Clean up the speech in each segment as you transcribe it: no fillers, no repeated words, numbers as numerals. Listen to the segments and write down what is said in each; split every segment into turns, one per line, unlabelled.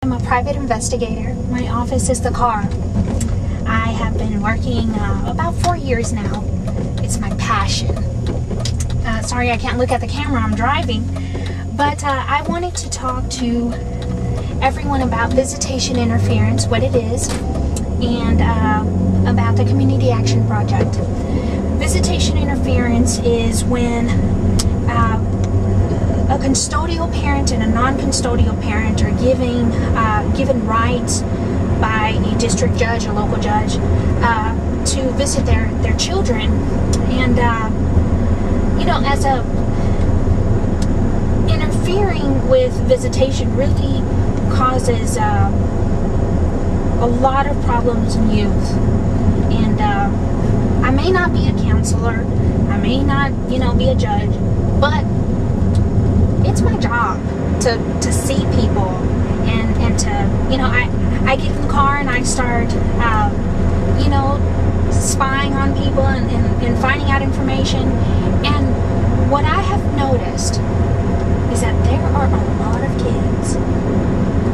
I'm a private investigator. My office is the car. I have been working about 4 years now. It's my passion. Sorry I can't look at the camera, I'm driving. But I wanted to talk to everyone about visitation interference, what it is, and about the Community Action Project. Visitation interference is when a custodial parent and a non-custodial parent are given rights by a district judge, a local judge, to visit their children. And you know, as interfering with visitation really causes a lot of problems in youth. And I may not be a counselor, I may not, you know, be a judge, but it's my job to see people and to, you know, I get in the car and I start, you know, spying on people and finding out information. And what I have noticed is that there are a lot of kids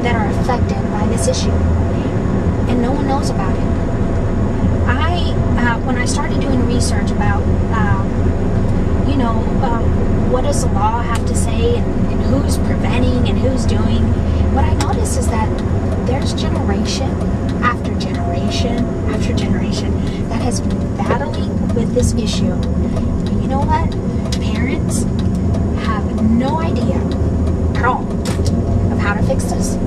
that are affected by this issue, and no one knows about it. When I started doing research about, you know, what does the law have to say and who's preventing and who's doing, what I noticed is that there's generation after generation after generation that has been battling with this issue. And you know what? Parents have no idea at all of how to fix this.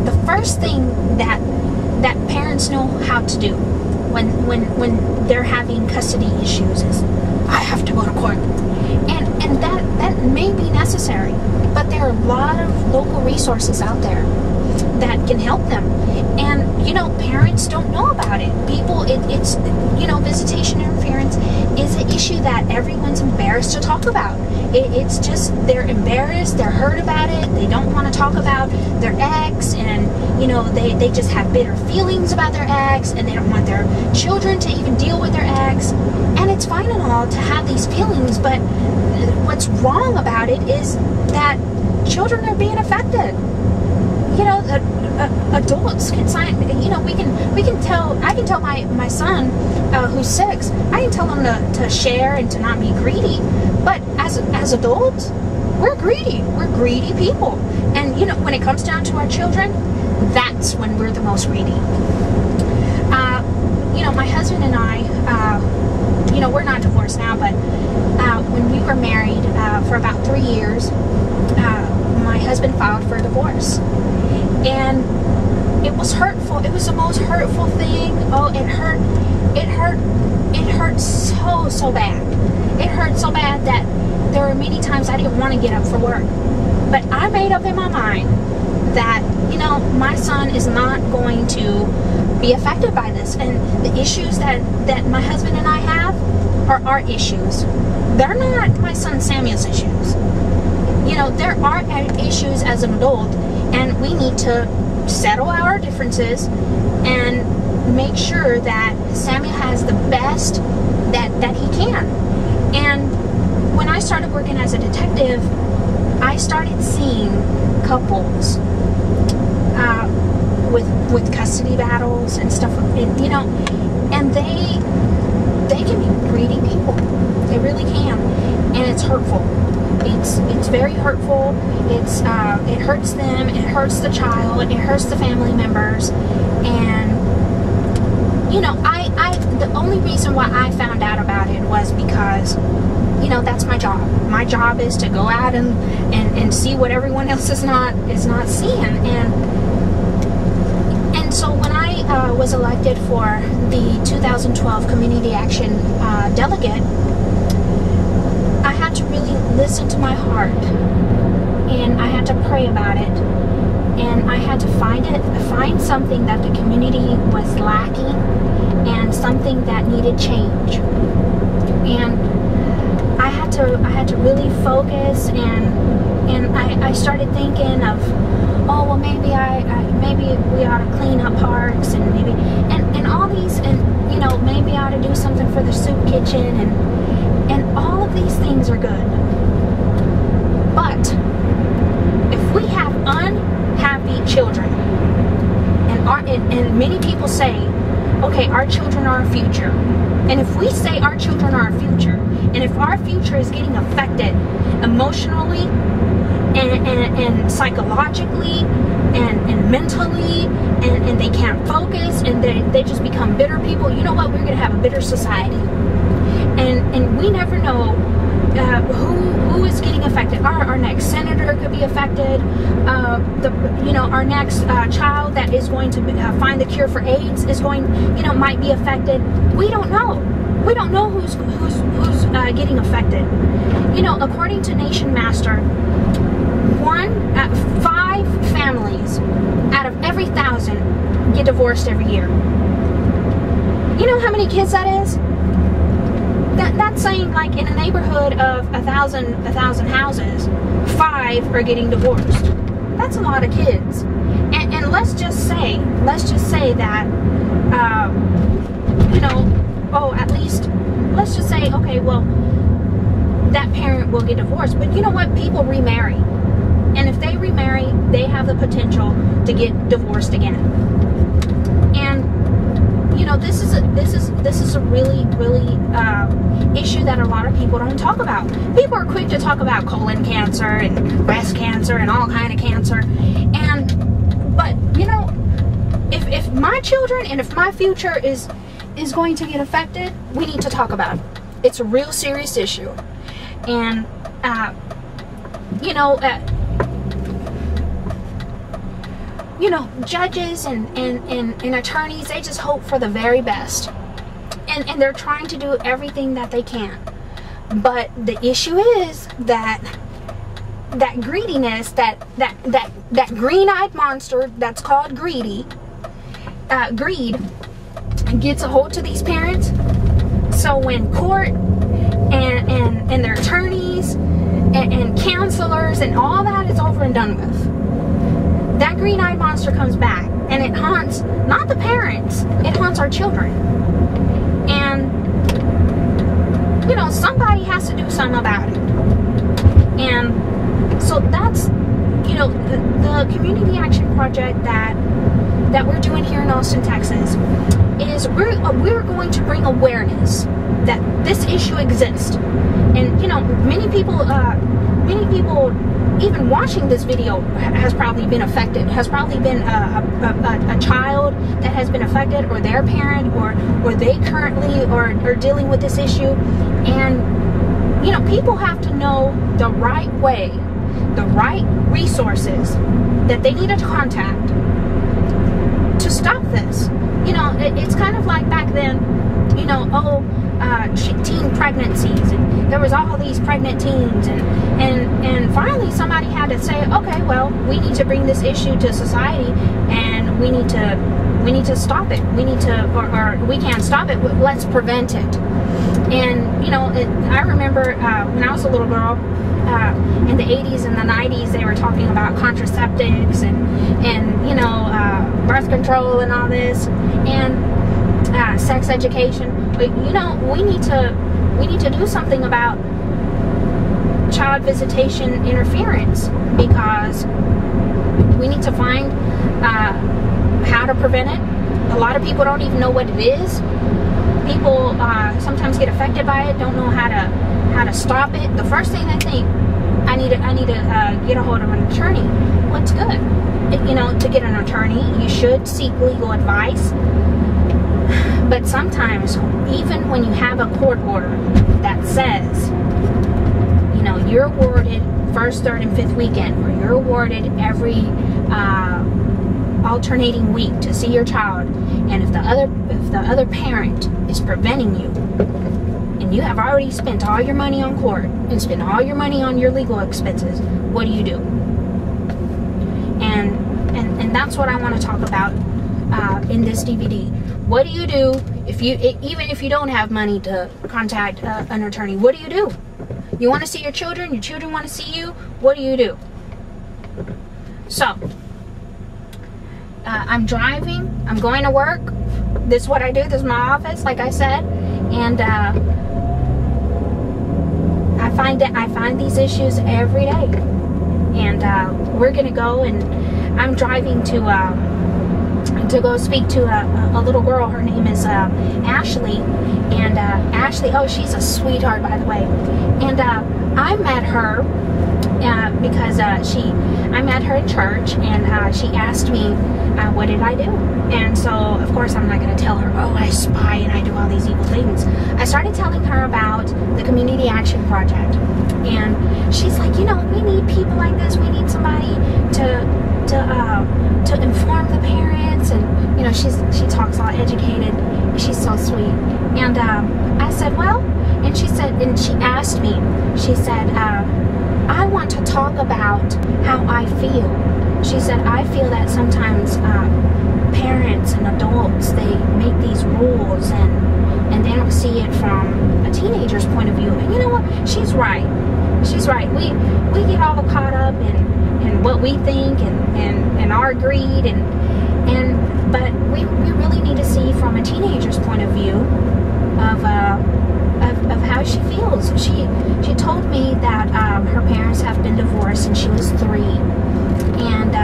The first thing that parents know how to do when they're having custody issues is, I have to go to court. And that may be necessary, but there are a lot of local resources out there that can help them. And, you know, parents don't know about it. People, it's, you know, visitation interference is an issue that everyone's embarrassed to talk about. It's just, they're embarrassed, they're hurt about it, they don't want to talk about their ex, and, you know, they just have bitter feelings about their ex, and they don't want their children to even deal with their ex. And it's fine and all to have these feelings, but what's wrong about it is that children are being affected. You know, adults can sign, you know, we can tell, I can tell my son, who's 6, I can tell him to share and to not be greedy, but as adults, we're greedy people. And, you know, when it comes down to our children, that's when we're the most greedy. You know, my husband and I, you know, we're not divorced now, but when we were married for about 3 years, my husband filed for divorce. And it was hurtful. It was the most hurtful thing. Oh, it hurt so bad. It hurt so bad that there were many times I didn't want to get up for work. But I made up in my mind that, you know, my son is not going to be affected by this. And the issues that my husband and I have are our issues. They're not my son Samuel's issues. You know, there are issues as an adult, and we need to settle our differences and make sure that Samuel has the best that he can. And when I started working as a detective, I started seeing couples with custody battles and stuff, and, you know, and they can be greedy people. They really can, and it's hurtful. It's very hurtful. It hurts them. It hurts the child. It hurts the family members. And, you know, the only reason why I found out about it was because, you know, that's my job. My job is to go out and see what everyone else is not seeing. And so when I was elected for the 2012 Community Action Delegate, I had to really listen to my heart, and I had to pray about it, and I had to find something that the community was lacking and something that needed change. And I had to really focus, and I started thinking of, oh, well, maybe we ought to clean up parks, and maybe and all these, and, you know, maybe I ought to do something for the soup kitchen, and all of these things are good. But if we have unhappy children, and many people say, okay, our children are our future. And if we say our children are our future, and if our future is getting affected emotionally and psychologically and mentally, and they can't focus, and they just become bitter people, you know what? We're going to have a bitter society. And we never know who is getting affected. Our next senator could be affected. Our next child that is going to find the cure for AIDS is might be affected. We don't know. We don't know who's getting affected. According to Nation Master, 5 families out of every 1,000 get divorced every year. You know how many kids that is? That's saying, like, in a neighborhood of 1,000 houses, 5 are getting divorced. That's a lot of kids. And let's just say that, at least, let's just say, okay, well, that parent will get divorced. But you know what? People remarry. And if they remarry, they have the potential to get divorced again. And this is a really issue that a lot of people don't talk about. People are quick to talk about colon cancer and breast cancer and all kind of cancer. But if my children and if my future is going to get affected, we need to talk about it. It's a real serious issue. And judges and attorneys, they just hope for the very best. And they're trying to do everything that they can. But the issue is that greediness, that green-eyed monster that's called greed gets a hold to these parents. So when court and their attorneys and counselors and all that is over and done with, that green-eyed monster comes back, and it haunts not the parents, it haunts our children. And somebody has to do something about it. And so that's the community action project that we're doing here in Austin, Texas, is we're going to bring awareness that this issue exists. And many people even watching this video has probably been affected, has probably been a child that has been affected, or their parent, or they currently are dealing with this issue. And people have to know the right way, the right resources that they need to contact to stop this. It's kind of like back then, teen pregnancies, and there was all these pregnant teens, and finally somebody had to say, okay, well, we need to bring this issue to society, and we need to stop it. We need to, or we can't stop it, but let's prevent it. And I remember when I was a little girl, in the 80s and the 90s, they were talking about contraceptives and birth control and all this, and sex education. But we need to do something about child visitation interference, because we need to find how to prevent it. A lot of people don't even know what it is. People sometimes get affected by it, don't know how to stop it. The first thing they think, I need to get a hold of an attorney. What's good? To get an attorney, you should seek legal advice. But sometimes, even when you have a court order that says, you're awarded first, third, and fifth weekend, or you're awarded every alternating week to see your child, and if the other parent is preventing you, and you have already spent all your money on court and spent all your money on your legal expenses, what do you do? And that's what I want to talk about in this DVD. What do you do even if you don't have money to contact an attorney? What do you do? You want to see your children want to see you? What do you do? So I'm driving, I'm going to work. This is what I do. This is my office, like I said, and I find these issues every day. And we're gonna go, and I'm driving to to go speak to a little girl. Her name is Ashley, and Ashley, oh, she's a sweetheart, by the way. And I met her because I met her in church, and she asked me what did I do. And so of course I'm not going to tell her, oh, I spy and I do all these evil things. I started telling her about the Community Action Project, and she's like, you know, we need people like this. We need somebody to inform the parents. And you know, she talks all educated. She's so sweet. And I said, well, and she said, and she asked me, she said, I want to talk about how I feel. She said, I feel that sometimes parents and adults, they make these rules and they don't see it from a teenager's point of view. And you know what? She's right. She's right. We get all caught up in what we think and our greed but we really need to see from a teenager's point of view of how she feels. She told me that her parents have been divorced and she was 3, and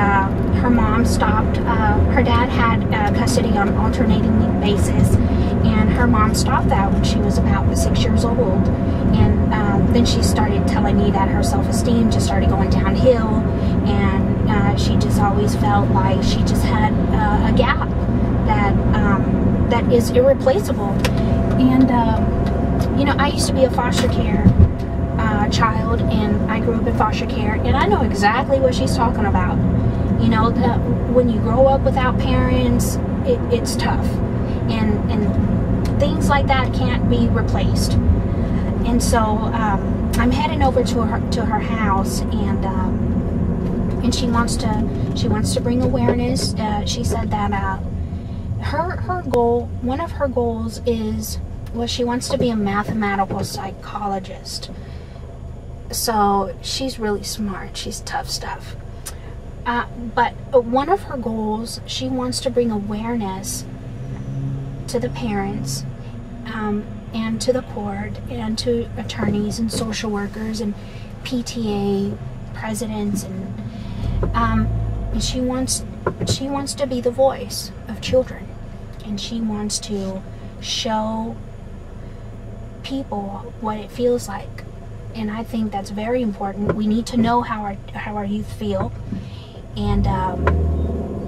her mom stopped. Her dad had custody on an alternating basis, and her mom stopped that when she was about 6 years old. And then she started telling me that her self-esteem just started going downhill, and she just always felt like she just had a gap that is irreplaceable. And you know, I used to be a foster care child, and I grew up in foster care, and I know exactly what she's talking about. You know, when you grow up without parents, it's tough, and things like that can't be replaced. And so I'm heading over to her house, and she wants to bring awareness. She said that her goal, one of her goals is, well, she wants to be a mathematical psychologist. So she's really smart. She's tough stuff. But one of her goals, she wants to bring awareness to the parents, and to the court, and to attorneys and social workers and PTA presidents, and she wants to be the voice of children, and she wants to show people what it feels like. And I think that's very important. We need to know how our youth feel, and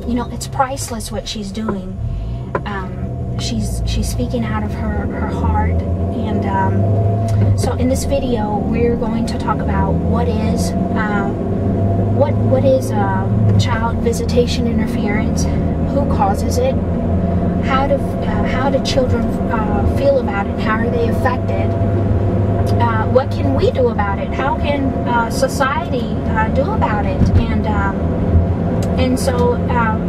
you know, it's priceless what she's doing. She's speaking out of her heart. And so in this video, we're going to talk about what is child visitation interference, who causes it, how do children feel about it, how are they affected, what can we do about it, how can society do about it. And so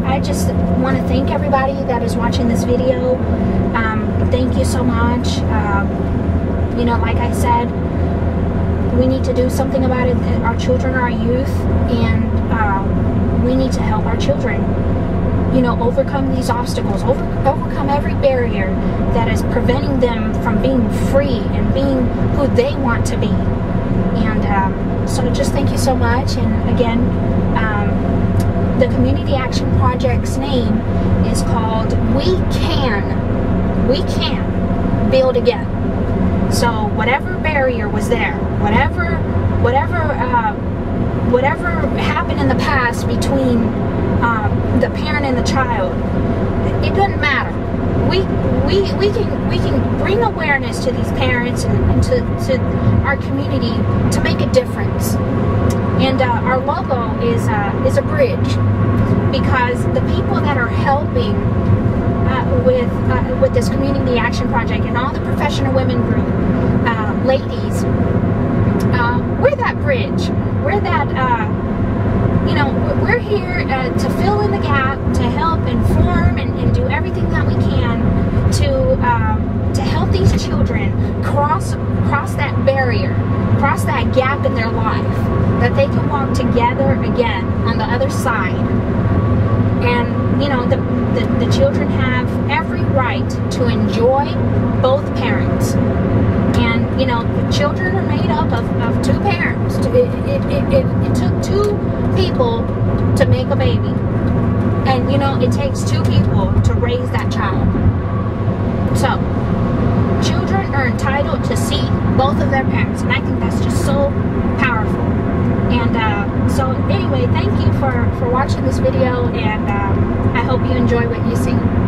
I just want to thank everybody that is watching this video. Thank you so much. You know, like I said, we need to do something about it. Our children are our youth, and we need to help our children, you know, overcome these obstacles, overcome every barrier that is preventing them from being free and being who they want to be. And so just thank you so much. And again, the Community Action Project's name is called We Can Build Again. So whatever barrier was there, whatever happened in the past between the parent and the child, it doesn't matter. We can bring awareness to these parents and to our community to make a difference. And our logo is a bridge, because the people that are helping with this Community Action Project and all the professional women group ladies, we're that bridge. We're that you know, we're here to fill in the gap, to help inform and do everything that we can to help these children cross that barrier, cross that gap in their life, that they can walk together again on the other side. And you know, the children have every right to enjoy both parents. And you know, children are made up of two parents. It took two people to make a baby. And you know, it takes two people to raise that child. So children are entitled to see both of their parents, and I think that's just so powerful. And so anyway, thank you for watching this video, and I hope you enjoy what you see.